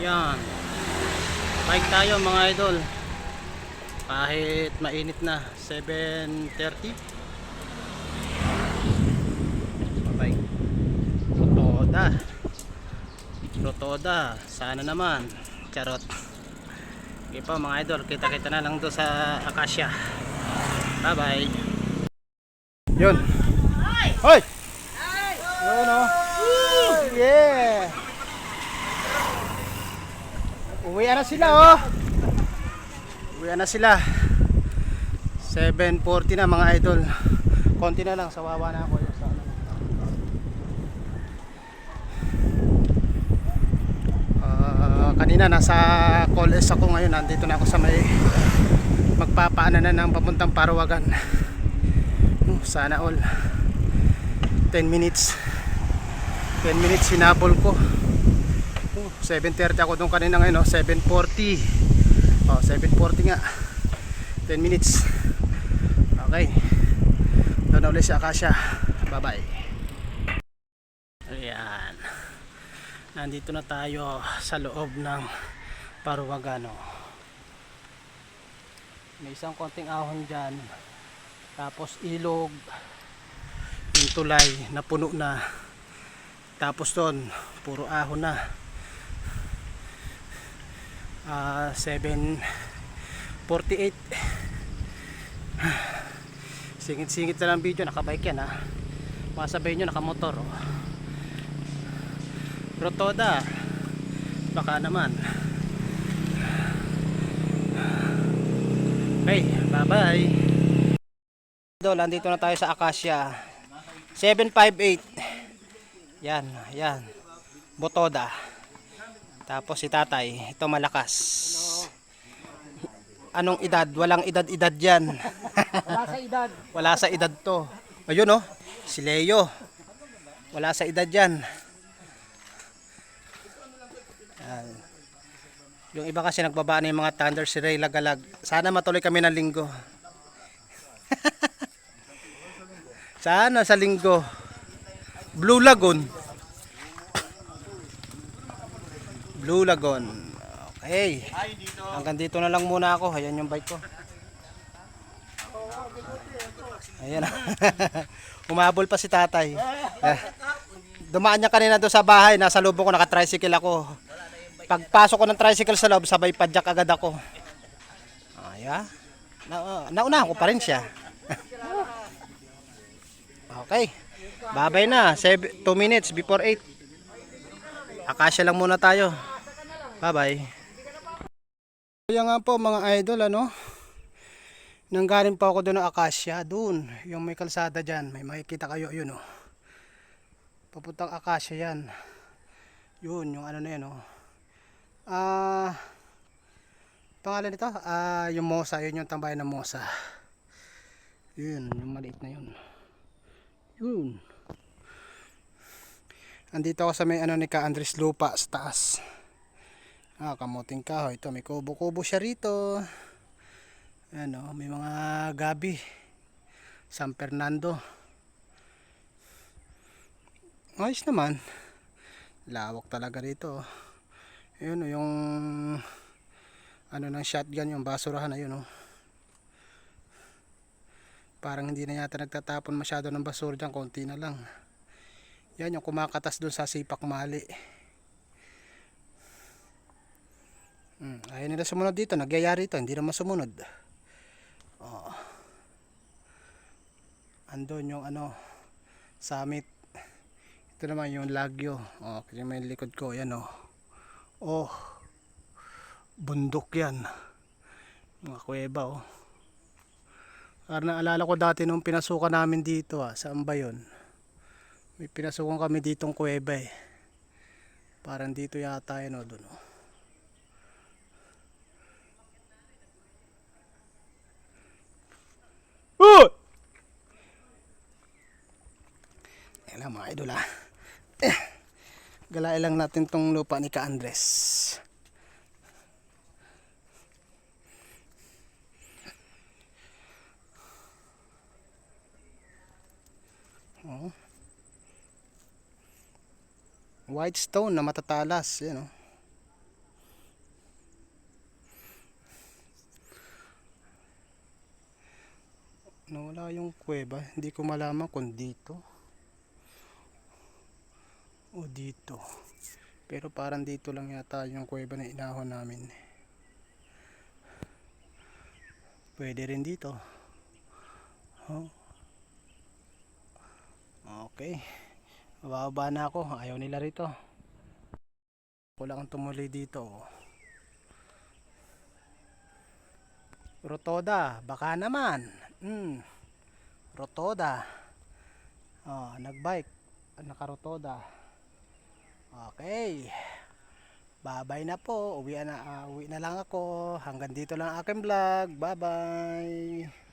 Yan. Bike tayo mga idol. Kahit mainit na. 7:30. Bike. Rotoda. Rotoda. Sana naman. Charot. Okay po mga idol. Kita-kita na lang doon sa Acacia. Bye bye. Yun. Hoy! Yun o. Yeah! Uwian na sila oh. Uwian na sila. 7:40 na mga idol. Konti na lang, sawawa na ako sa ano. Kanina nasa Coles ako, ngayon nandito na ako sa may magpapaanan na ng papuntang Parawagan. Sana all 10 minutes sinabol ko. 7:30 ako doon kanina, ngayon 7:40. 7:40 nga. 10 minutes. Okay. Doon na ulit si Acacia. Bye bye. Ayan. Nandito na tayo sa loob ng Parawagan. May isang konting ahon dyan. Tapos ilog. Yung tulay na puno na. Tapos doon puro ahon na. 7:48. Singit-singit na lang video, nakabike yan ha. Masabay nyo nakamotor oh. Rotoda, baka naman. Okay, bye bye. Nandito na tayo sa Acacia. 758. Yan, yan. Botoda. Tapos si tatay, ito malakas. Anong edad? Walang edad-edad yan. Wala sa edad. Wala sa edad to. Ayun oh, si Leo. Wala sa edad yan. Yan. Yung iba kasi nagbaba na yung mga thunder, si Ray Lagalag. Sana matuloy kami ng linggo. Sana sa linggo. Blue Lagoon. Blue Lagoon. Okay. Hanggang dito na lang muna ako. Ayan yung bike ko. Ayan. Umabol pa si tatay. Dumaan niya kanina doon sa bahay. Nasa loob ko, naka-tricycle ako. Pagpasok ko ng tricycle sa loob, sabay padyak agad ako. Ayan. Naunahan ko pa rin siya. Okay. Babay na. 2 minutes before 8. Acacia lang muna tayo. Bye bye. Kaya nga po mga idol, nanggaling pa ako doon ng Acacia, doon yung may kalsada dyan, may makikita kayo, yun papuntang Acacia yan, yun yung ano na yan pangalan nito, yung Mosa, yun yung tambayan ng Mosa, yun yung maliit na yun, andito ako sa may ni Ka Andres lupa sa taas. Kamuting kahoy. Ito may kubo-kubo siya rito. May mga gabi. San Fernando. Ayos naman. Lawak talaga rito. Ayun yung ng shotgun, yung basurahan na yun Parang hindi na yata nagtatapon masyado ng basura dyan, konti na lang. Yan yung kumakatas doon sa Sipak Mali. Ayaw nila sumunod dito, nagyayari ito, hindi naman sumunod. Andun yung summit. Ito naman yung Lagyo. Kaya may likod ko, yan bundok yan. Mga kuweba Parang naalala ko dati nung pinasukan namin dito saan ba yun? May pinasukan kami ditong kuweba Parang dito yata yun dun Ayan lang mga idol Galain lang natin tong lupa ni Ka Andres. White stone na matatalas, yan kaya yung kuweba? Hindi ko malaman kung dito o dito. Pero parang dito lang yata yung kuweba na inahon namin. Pwede rin dito. Oh. Okay. Bababa na ako. Ayaw nila rito. Ako lang ang tumuloy dito. Rotoda. Baka naman. Rotoda. Oh, nagbike. Nakarotoda. Okay. Bye-bye na po. Uwi na lang ako. Hanggang dito lang ang aking vlog. Bye-bye.